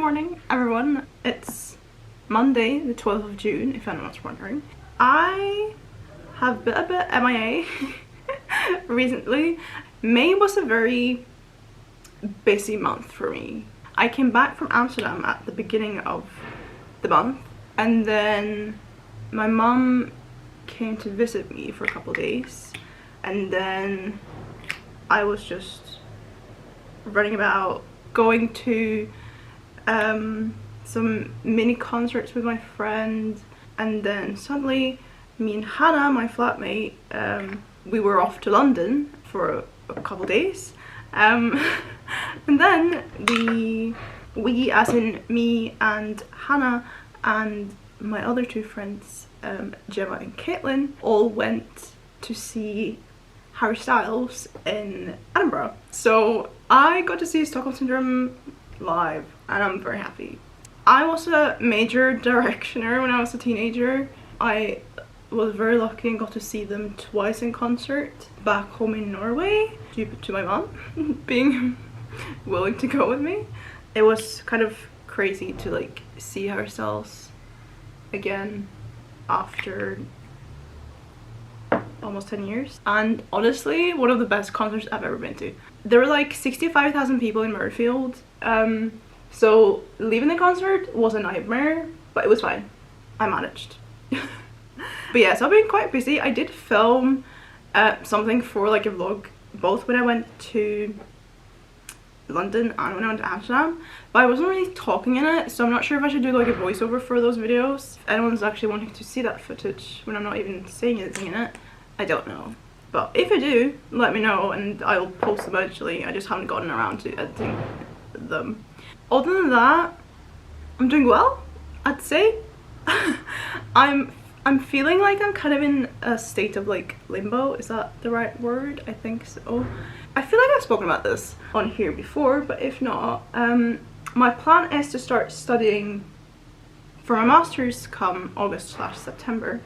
morning, everyone. It's Monday, the 12th of June, if anyone's wondering. I have been a bit MIA recently. May was a very busy month for me. I came back from Amsterdam at the beginning of the month, and then my mum came to visit me for a couple days, and then I was just running about, going to some mini concerts with my friend, and then suddenly me and Hannah, my flatmate, we were off to London for a couple days, and then we as in me and Hannah and my other two friends, Gemma and Caitlin, all went to see Harry Styles in Edinburgh. So I got to see Stockholm Syndrome live, and I'm very happy. I was a major directioner when I was a teenager. I was very lucky and got to see them twice in concert back home in Norway, due to my mom being willing to go with me. It was kind of crazy to like see Harry Styles again after almost 10 years, and honestly one of the best concerts I've ever been to. There were like 65,000 people in Murrayfield, so leaving the concert was a nightmare, but it was fine. I managed. But yeah, so I've been quite busy. I did film something for like a vlog, both when I went to London and when I went to Amsterdam, but I wasn't really talking in it, so I'm not sure if I should do like a voiceover for those videos. If anyone's actually wanting to see that footage when I'm not even saying anything in it, I don't know. But if I do, let me know and I'll post them eventually. I just haven't gotten around to editing them. Other than that, I'm doing well, I'd say. I'm feeling like I'm kind of in a state of like limbo. Is that the right word? I think so. I feel like I've spoken about this on here before, but if not, my plan is to start studying for my master's come August/September,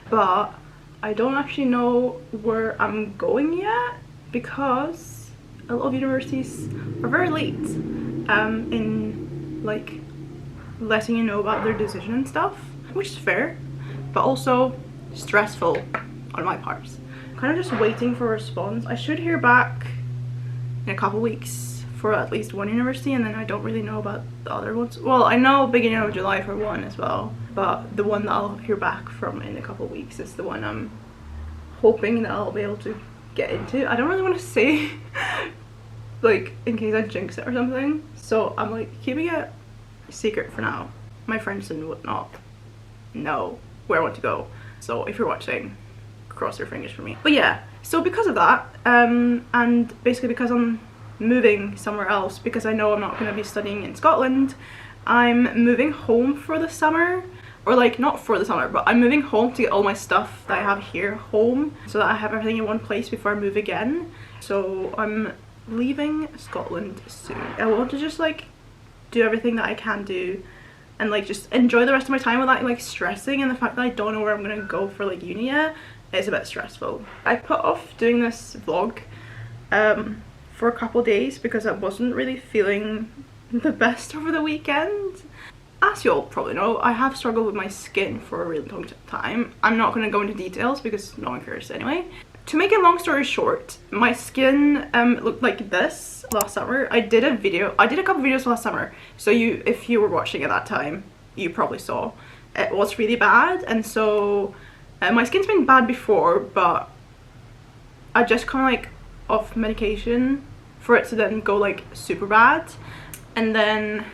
but I don't actually know where I'm going yet because a lot of universities are very late in like letting you know about their decision and stuff, which is fair, but also stressful on my part. Kind of just waiting for a response. I should hear back in a couple weeks for at least one university, and then I don't really know about the other ones. Well, I know beginning of July for one as well, but the one that I'll hear back from in a couple weeks is the one I'm hoping that I'll be able to get into. I don't really want to say like in case I jinx it or something, so I'm like keeping it secret for now. My friends and whatnot know where I want to go, so if you're watching, cross your fingers for me. But yeah, so because of that, and basically because I'm moving somewhere else, because I know I'm not going to be studying in Scotland, I'm moving home for the summer, or like not for the summer, but I'm moving home to get all my stuff that I have here home, so that I have everything in one place before I move again. So I'm leaving Scotland soon. I want to just like do everything that I can do and like just enjoy the rest of my time without like stressing, and the fact that I don't know where I'm gonna go for like uni yet is a bit stressful. I put off doing this vlog for a couple days because I wasn't really feeling the best over the weekend. As you all probably know, I have struggled with my skin for a really long time. I'm not going to go into details because no one cares anyway. To make a long story short, my skin looked like this last summer. I did a couple videos last summer, so if you were watching at that time, you probably saw. It was really bad, and so my skin's been bad before, but I just kind of like off medication for it to then go like super bad, and then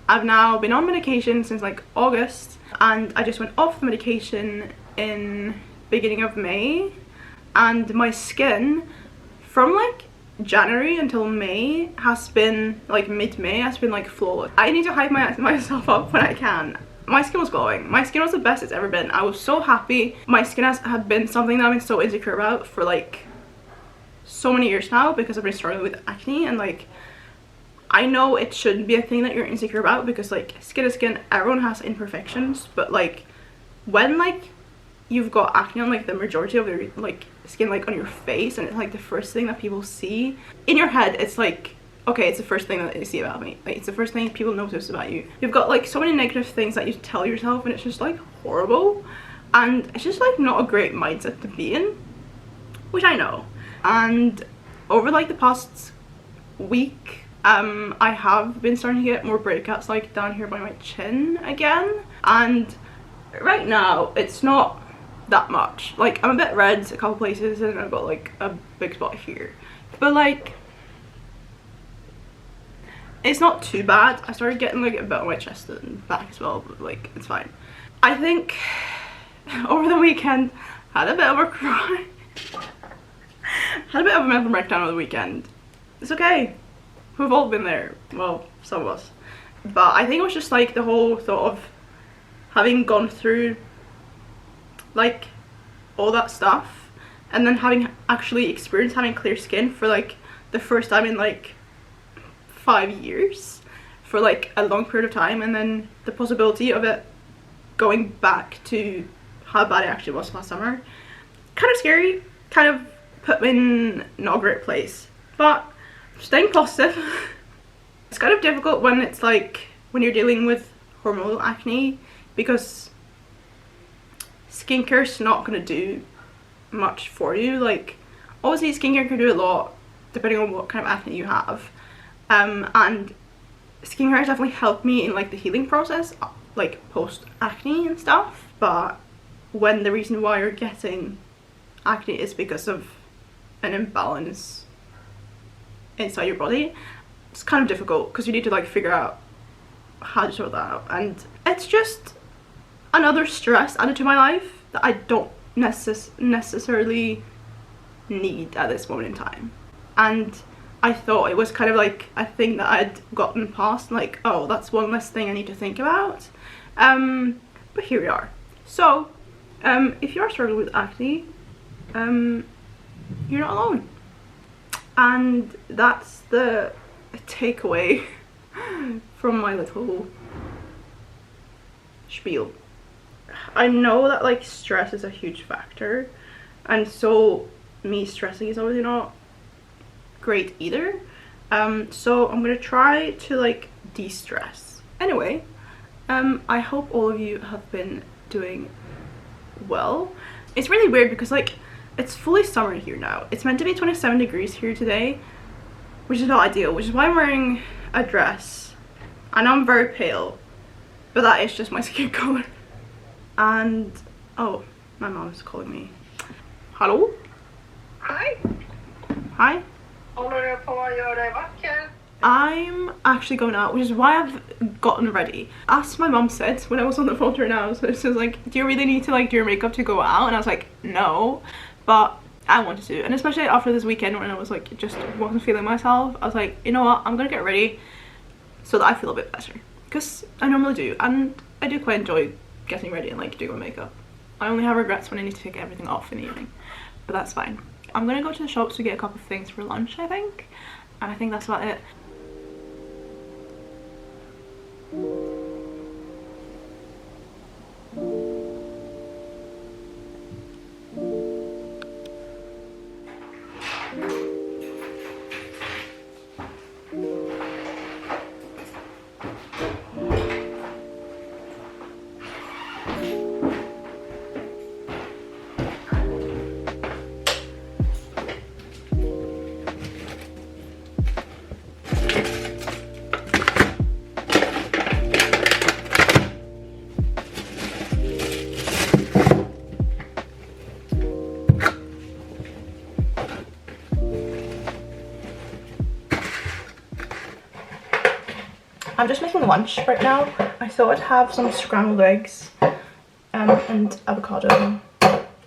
I've now been on medication since like August, and I just went off the medication in beginning of May, and my skin from like January until May has been like mid-May has been like flawless. I need to hype myself up when I can. My skin was glowing. My skin was the best it's ever been. I was so happy. My skin had been something that I've been so insecure about for like so many years now, because I've been struggling with acne, and like I know it shouldn't be a thing that you're insecure about, because like skin is skin, everyone has imperfections, but like when like you've got acne on like the majority of your like skin, like on your face, and it's like the first thing that people see, in your head it's like okay, it's the first thing that they see about me. Like, it's the first thing people notice about you. You've got like so many negative things that you tell yourself, and it's just like horrible, and it's just like not a great mindset to be in, which I know. And over like the past week, I have been starting to get more breakouts like down here by my chin again, and right now it's not that much. Like, I'm a bit red a couple places, and I've got like a big spot here, but like it's not too bad. I started getting like a bit on my chest and back as well, but like it's fine. I think over the weekend had a bit of a cry. Had a bit of a mental breakdown over the weekend. It's okay. We've all been there. Well, some of us. But I think it was just like the whole thought of having gone through like all that stuff, and then having actually experienced having clear skin for like the first time in like 5 years, for like a long period of time, and then the possibility of it going back to how bad it actually was last summer. Kind of scary, kind of put me in not a great place, but staying positive. It's kind of difficult when it's like when you're dealing with hormonal acne, because skincare's not going to do much for you. Like, obviously skincare can do a lot depending on what kind of acne you have, and skincare has definitely helped me in like the healing process, like post acne and stuff. But when the reason why you're getting acne is because of an imbalance inside your body, it's kind of difficult, because you need to like figure out how to sort that out, and it's just another stress added to my life that I don't necessarily need at this moment in time. And I thought it was kind of like a thing that I'd gotten past, like, oh, that's one less thing I need to think about. But here we are. So if you are struggling with acne, you're not alone, and that's the takeaway from my little spiel. I know that like stress is a huge factor, and so me stressing is obviously not great either, so I'm gonna try to like de-stress. Anyway, I hope all of you have been doing well. It's really weird because like it's fully summer here now. It's meant to be 27 degrees here today, which is not ideal, which is why I'm wearing a dress. I know I'm very pale, but that is just my skin color. And oh, my mom is calling me. Hello? Hi. Hi. Håller du på att göra dig vacker? I'm actually going out, which is why I've gotten ready. As my mom said when I was on the phone to her now, so she was like, do you really need to like do your makeup to go out? And I was like, no, but I wanted to. And especially after this weekend when I was like, just wasn't feeling myself, I was like, you know what, I'm gonna get ready so that I feel a bit better, because I normally do, and I do quite enjoy getting ready and like doing my makeup. I only have regrets when I need to take everything off in the evening, but that's fine. I'm gonna go to the shops to get a couple of things for lunch, I think, and I think that's about it. I'm just making lunch right now. I thought I'd have some scrambled eggs and avocado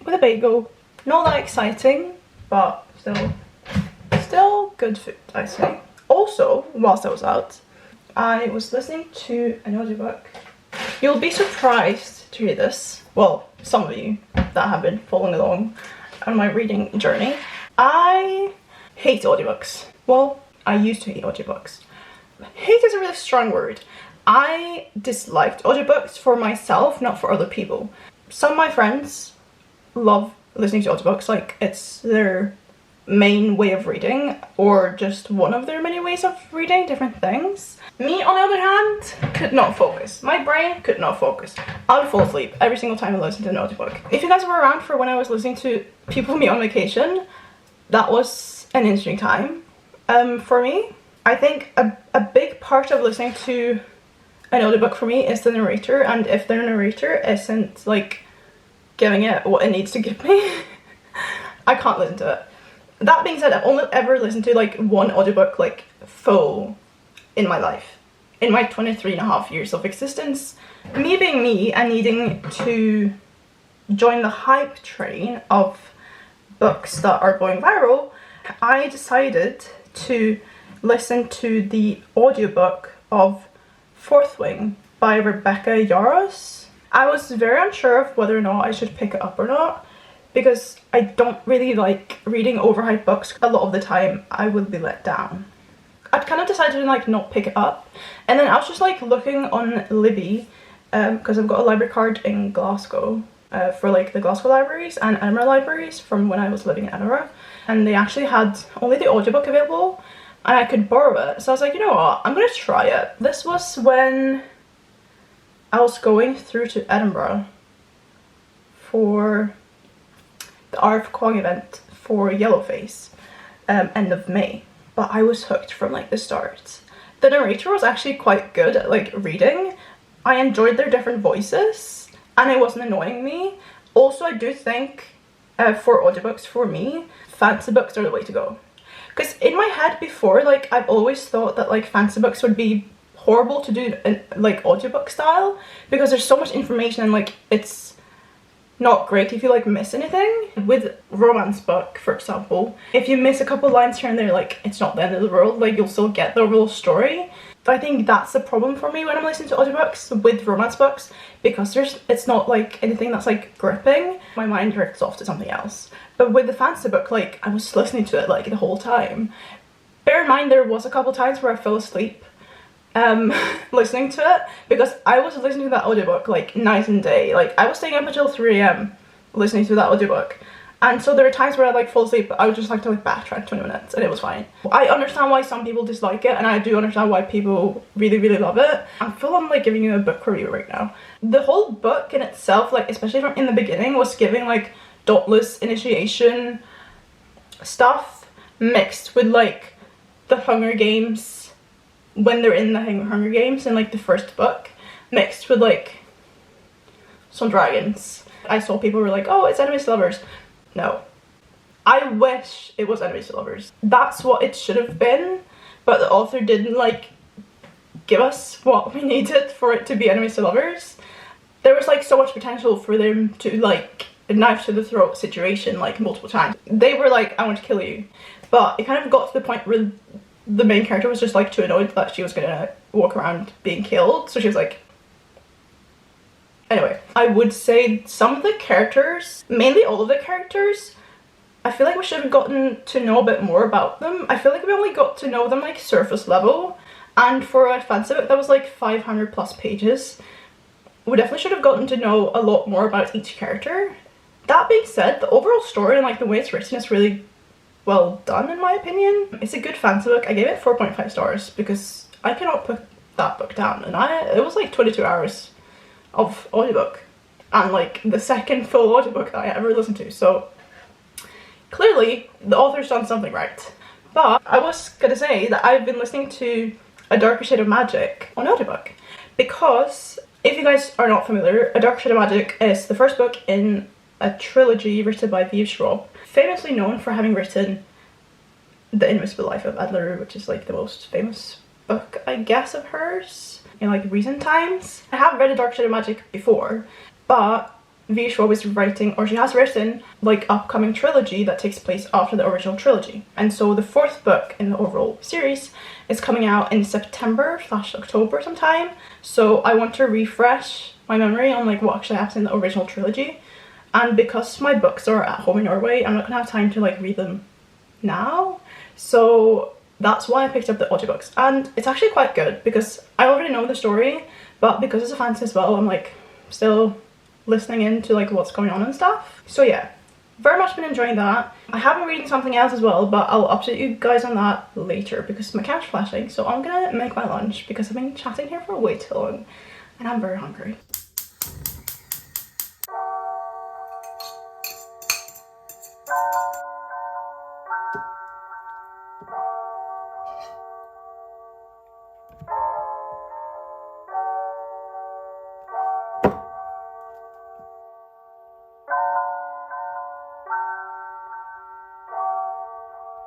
with a bagel. Not that exciting, but still good food, I say. Also, whilst I was out, I was listening to an audiobook. You'll be surprised to hear this. Well, some of you that have been following along on my reading journey. I hate audiobooks. Well, I used to hate audiobooks. Hate is a really strong word. I disliked audiobooks for myself, not for other people. Some of my friends love listening to audiobooks, like it's their main way of reading, or just one of their many ways of reading different things. Me, on the other hand, could not focus. My brain could not focus. I would fall asleep every single time I listened to an audiobook. If you guys were around for when I was listening to People with Me on vacation, that was an interesting time for me. I think a big part of listening to an audiobook for me is the narrator, and if the narrator isn't like giving it what it needs to give me, I can't listen to it. That being said, I've only ever listened to like one audiobook like full in my life, in my 23.5 years of existence. Me being me and needing to join the hype train of books that are going viral, I decided to listen to the audiobook of Fourth Wing by Rebecca Yarros. I was very unsure of whether or not I should pick it up or not, because I don't really like reading overhyped books. A lot of the time I will be let down. I'd kind of decided to like not pick it up, and then I was just like looking on Libby, because I've got a library card in Glasgow for like the Glasgow libraries and Edinburgh libraries from when I was living in Edinburgh, and they actually had only the audiobook available and I could borrow it. So I was like, you know what, I'm gonna try it. This was when I was going through to Edinburgh for the Arv Kwong event for Yellowface, end of May. But I was hooked from like the start. The narrator was actually quite good at like reading. I enjoyed their different voices and it wasn't annoying me. Also, I do think for audiobooks, for me, fantasy books are the way to go. Because in my head before, like I've always thought that like fantasy books would be horrible to do in like audiobook style, because there's so much information and like it's not great if you like miss anything. With romance book, for example, if you miss a couple lines here and there, like it's not the end of the world, like you'll still get the overall story. I think that's the problem for me when I'm listening to audiobooks with romance books, because it's not like anything that's like gripping. My mind drifts off to something else. But with the fantasy book, like I was listening to it like the whole time. Bear in mind, there was a couple times where I fell asleep listening to it, because I was listening to that audiobook like night and day. Like I was staying up until 3 AM listening to that audiobook, and so there were times where I'd like fall asleep, but I would just like to like backtrack 20 minutes and it was fine. I understand why some people dislike it, and I do understand why people really love it. I'm full on like giving you a book review right now. The whole book in itself, like especially from in the beginning, was giving like Dauntless initiation stuff mixed with like the Hunger Games, when they're in the Hunger Games in like the first book, mixed with like some dragons. I saw people were like, oh, it's enemies to lovers. No. I wish it was enemies to lovers. That's what it should have been, but the author didn't like give us what we needed for it to be enemies to lovers. There was like so much potential for them to like a knife to the throat situation like multiple times. They were like, I want to kill you. But it kind of got to the point where the main character was just like too annoyed that she was gonna walk around being killed, so she was like... Anyway, I would say some of the characters, mainly all of the characters, I feel like we should have gotten to know a bit more about them. I feel like we only got to know them like surface level, and for a fantasy book that was like 500 plus pages, we definitely should have gotten to know a lot more about each character. That being said, the overall story and like the way it's written is really well done in my opinion. It's a good fantasy book. I gave it 4.5 stars because I cannot put that book down, and it was like 22 hours of audiobook, and like the second full audiobook I ever listened to, so clearly the author's done something right. But I was gonna say that I've been listening to A Darker Shade of Magic on audiobook, because if you guys are not familiar, A Darker Shade of Magic is the first book in a trilogy written by V. Schwab, famously known for having written The Invisible Life of Adler, which is like the most famous book, I guess, of hers in like recent times. I have read A Dark Shade of Magic before, but V. Schwab is writing, or she has written, like upcoming trilogy that takes place after the original trilogy. And so the fourth book in the overall series is coming out in September/October sometime. So I want to refresh my memory on like what actually happened in the original trilogy. And because my books are at home in Norway, I'm not gonna have time to like read them now. So that's why I picked up the audiobooks, and it's actually quite good because I already know the story, but because it's a fantasy as well, I'm like still listening into like what's going on and stuff. So yeah, very much been enjoying that. I have been reading something else as well, but I'll update you guys on that later because my cat's flashing. So I'm gonna make my lunch because I've been chatting here for way too long and I'm very hungry.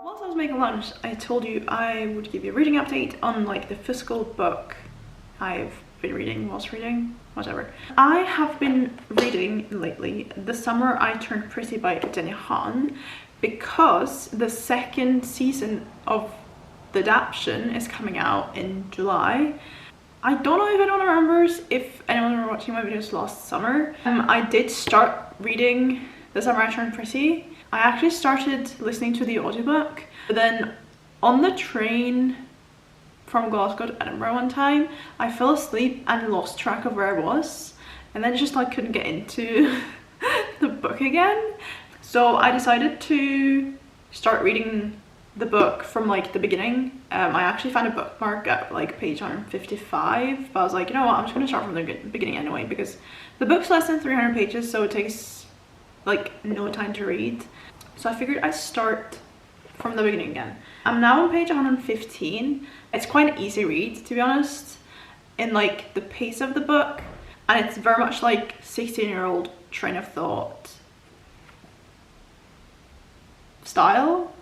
Whilst I was making lunch, I told you I would give you a reading update on like the physical book I've been reading whilst reading, whatever. I have been reading lately The Summer I Turned Pretty by Jenny Han because the second season of the adaptation is coming out in July. I don't know if anyone remembers if anyone were watching my videos last summer. I did start reading The Summer I Turned Pretty. I actually started listening to the audiobook, but then on the train from Glasgow to Edinburgh one time, I fell asleep and lost track of where I was, and then just like couldn't get into the book again. So I decided to start reading the book from like the beginning. I actually found a bookmark at like page 155, but I was like, you know what, I'm just gonna start from the beginning anyway because the book's less than 300 pages, so it takes like no time to read. So I figured I'd start from the beginning again. I'm now on page 115. It's quite an easy read, to be honest, in like the pace of the book, and it's very much like 16-year-old train of thought style.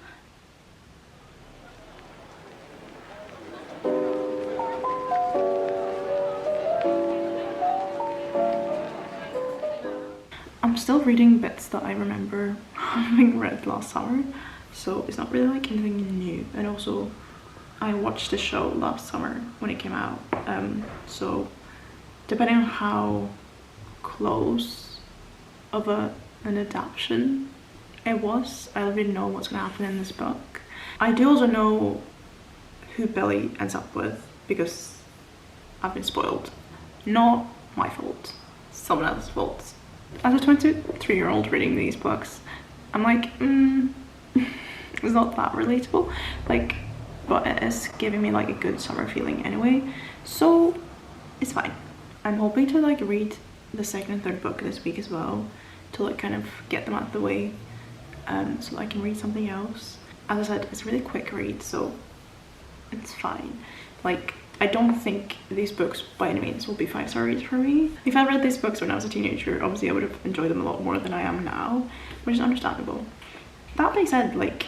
I'm still reading bits that I remember having read last summer, so it's not really like anything new. And also I watched the show last summer when it came out, so depending on how close of an adaptation it was, I already know what's gonna happen in this book. I do also know who Billy ends up with because I've been spoiled. Not my fault, someone else's fault. As a 23-year-old reading these books, I'm like, it's not that relatable, like, but it is giving me like a good summer feeling anyway, so it's fine. I'm hoping to like read the second and third book this week as well to like kind of get them out of the way, so I can read something else. As I said, it's a really quick read, so it's fine. Like, I don't think these books by any means will be 5-star reads for me. If I read these books when I was a teenager, obviously I would have enjoyed them a lot more than I am now, which is understandable. That being said, like,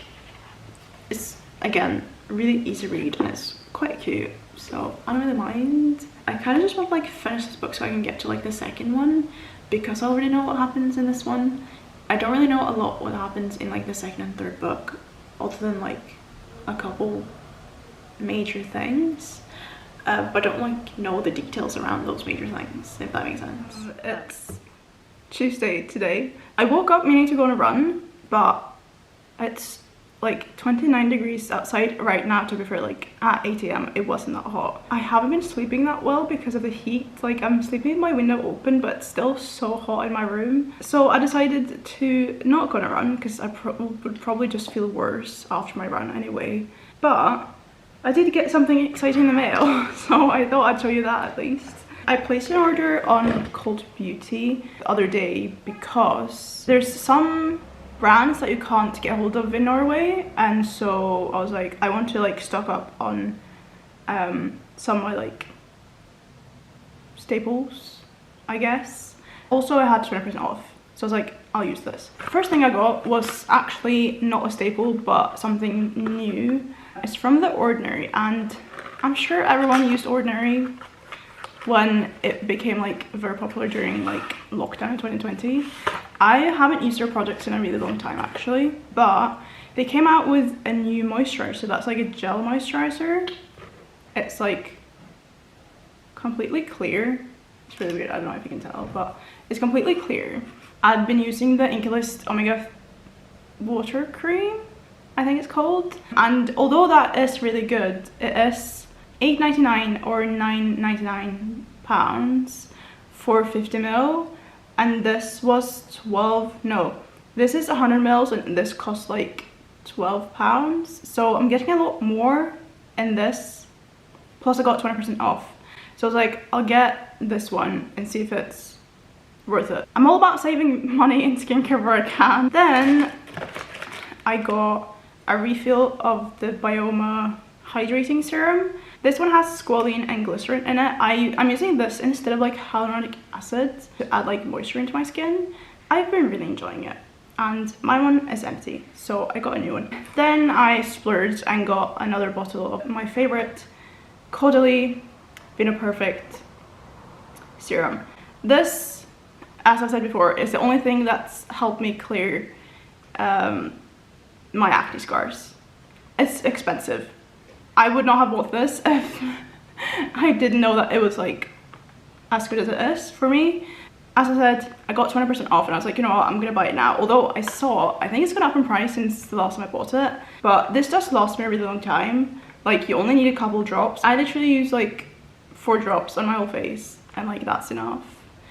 it's again a really easy read and it's quite cute, so I don't really mind. I kind of just want to like finish this book so I can get to like the second one because I already know what happens in this one. I don't really know a lot what happens in like the second and third book other than like a couple major things. But I don't like know the details around those major things, if that makes sense. It's Tuesday today. I woke up meaning to go on a run, but it's like 29 degrees outside right now. To be fair, like at 8 AM it wasn't that hot. I haven't been sleeping that well because of the heat. Like I'm sleeping with my window open, but it's still so hot in my room. So I decided to not go on a run because I would probably just feel worse after my run anyway. But I did get something exciting in the mail, so I thought I'd show you that at least. I placed an order on Cult Beauty the other day because there's some brands that you can't get hold of in Norway, and so I was like, I want to like stock up on some of my like staples, I guess. Also I had 20% off, so I was like, I'll use this. First thing I got was actually not a staple but something new. It's from The Ordinary, and I'm sure everyone used Ordinary when it became like very popular during like lockdown in 2020. I haven't used their products in a really long time actually, but they came out with a new moisturizer. So that's like a gel moisturizer. It's like completely clear. It's really weird, I don't know if you can tell, but it's completely clear. I've been using the Inkalist Omega water cream, I think it's called, and although that is really good, it is £8.99 or £9.99 for 50ml, and this was This is 100 mils and this costs like £12. So I'm getting a lot more in this. Plus I got 20% off. So I was like, I'll get this one and see if it's worth it. I'm all about saving money in skincare where I can. Then I got a refill of the Bioma hydrating serum. This one has squalene and glycerin in it. I'm using this instead of like hyaluronic acid to add like moisture into my skin. I've been really enjoying it. And my one is empty, so I got a new one. Then I splurged and got another bottle of my favorite Caudalie Perfect serum. This, as I said before, is the only thing that's helped me clear my acne scars. It's expensive. I would not have bought this if I didn't know that it was like as good as it is for me. As I said, I got 20% off and I was like, you know what, I'm gonna buy it now. Although I think it's gone up in price since the last time I bought it. But this does last me a really long time. Like, you only need a couple drops. I literally use like 4 drops on my whole face and like that's enough.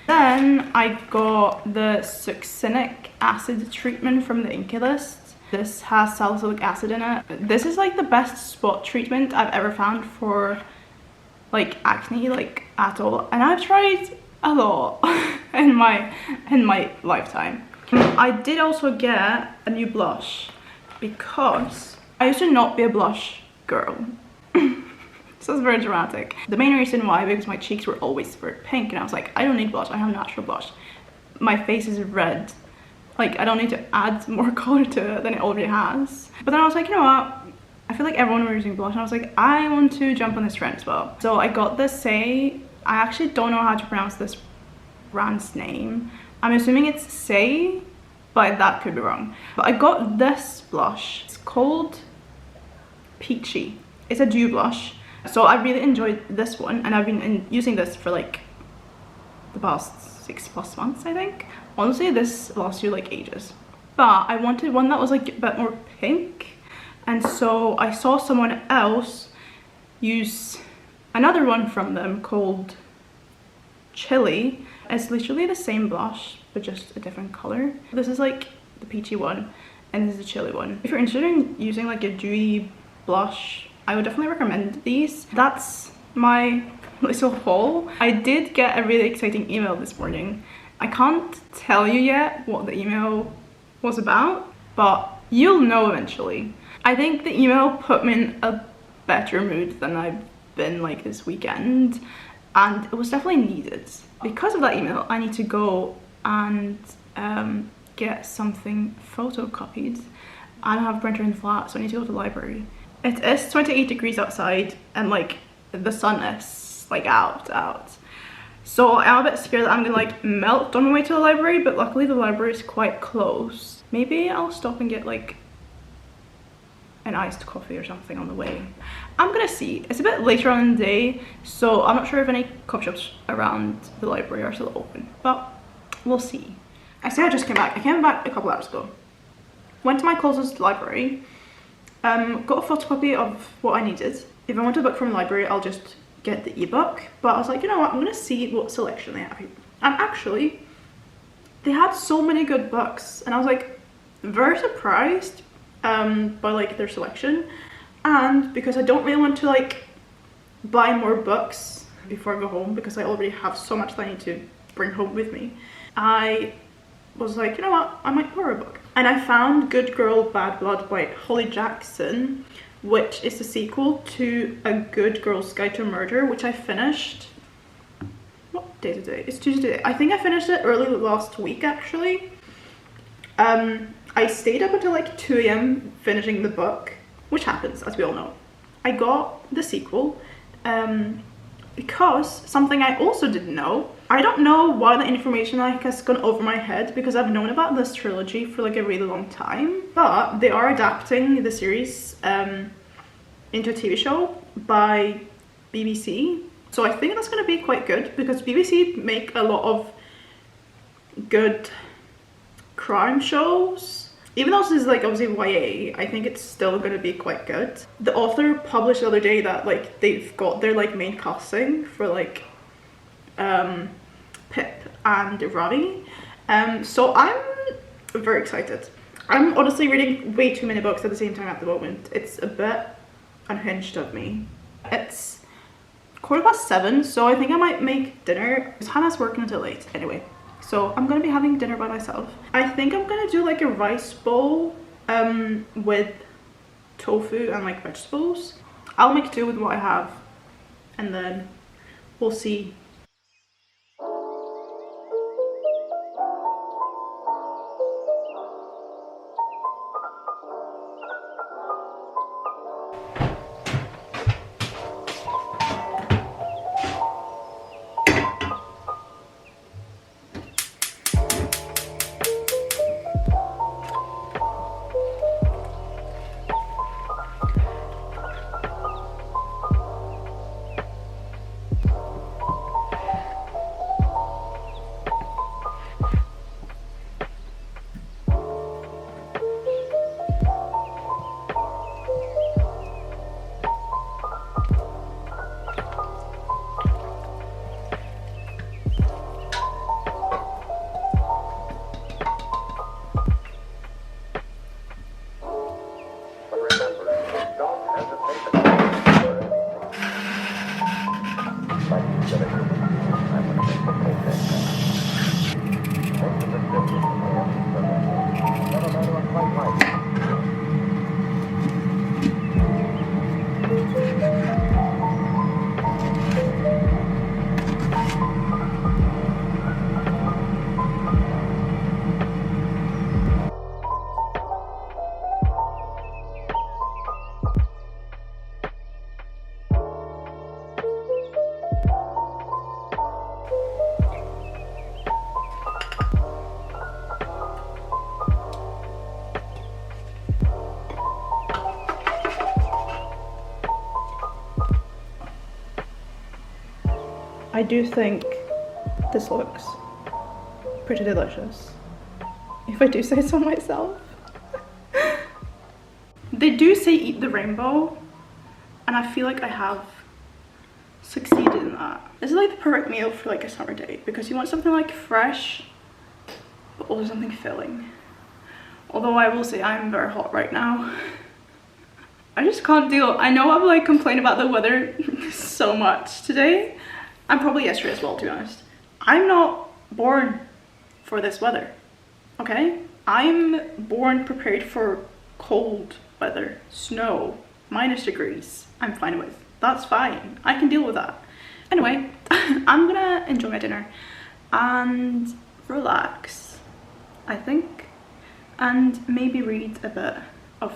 Then I got the succinic acid treatment from the Inculist. This has salicylic acid in it. This is like the best spot treatment I've ever found for like acne, like at all. And I've tried a lot in my lifetime. I did also get a new blush because I used to not be a blush girl. This is very dramatic. The main reason why, because my cheeks were always very pink and I was like, I don't need blush, I have natural blush. My face is red. Like, I don't need to add more color to it than it already has. But then I was like, you know what? I feel like everyone was using blush and I was like, I want to jump on this trend as well. So I got this I actually don't know how to pronounce this brand's name. I'm assuming it's Say, but that could be wrong. But I got this blush. It's called Peachy. It's a dew blush. So I really enjoyed this one and I've been using this for like the past 6+ months, I think. Honestly, this lasts you like ages. But I wanted one that was like a bit more pink. And so I saw someone else use another one from them called Chili. It's literally the same blush, but just a different color. This is like the peachy one, and this is the chili one. If you're interested in using like a dewy blush, I would definitely recommend these. That's my little haul. I did get a really exciting email this morning. I can't tell you yet what the email was about, but you'll know eventually. I think the email put me in a better mood than I've been like this weekend, and it was definitely needed. Because of that email, I need to go and get something photocopied. I don't have a printer in the flat, so I need to go to the library. It is 28 degrees outside and like the sun is like out. So I'm a bit scared that I'm gonna like melt on my way to the library, but luckily the library is quite close. Maybe I'll stop and get like an iced coffee or something on the way. I'm gonna see. It's a bit later on in the day, so I'm not sure if any coffee shops around the library are still open, but we'll see. I say I just came back. I came back a couple hours ago. Went to my closest library, got a photocopy of what I needed. If I want a book from the library, I'll just get the ebook, but I was like, you know what, I'm gonna see what selection they have here. And actually, they had so many good books, and I was like very surprised by like their selection. And because I don't really want to like buy more books before I go home, because I already have so much that I need to bring home with me, I was like, you know what, I might borrow a book. And I found Good Girl Bad Blood by Holly Jackson, which is the sequel to A Good Girl's Guide to Murder, which I finished. What day today? It's Tuesday. I think I finished it early last week actually. I stayed up until like 2 AM finishing the book, which happens, as we all know. I got the sequel because something I also didn't know. I don't know why the information like has gone over my head, because I've known about this trilogy for like a really long time, but they are adapting the series into a TV show by BBC. So I think that's going to be quite good, because BBC make a lot of good crime shows. Even though this is like obviously YA, I think it's still going to be quite good. The author published the other day that like they've got their like main casting for like Pip and Ravi. So I'm I'm very excited. I'm honestly reading way too many books at the same time at the moment. It's a bit unhinged of me. It's 7:15, so I think I might make dinner. Hannah's working until late anyway, so I'm gonna be having dinner by myself. I think I'm gonna do like a rice bowl with tofu and like vegetables. I'll make do with what I have, and then we'll see. I do think this looks pretty delicious, if I do say so myself. They do say eat the rainbow, and I feel like I have succeeded in that. This is like the perfect meal for like a summer day, because you want something like fresh but also something filling. Although I will say I'm very hot right now. I just can't deal. I know I've like complained about the weather so much today, and probably yesterday as well, to be honest. I'm not born for this weather, okay? I'm born prepared for cold weather, snow, -degrees. I'm fine with. That's fine. I can deal with that. Anyway, I'm gonna enjoy my dinner and relax, I think, and maybe read a bit of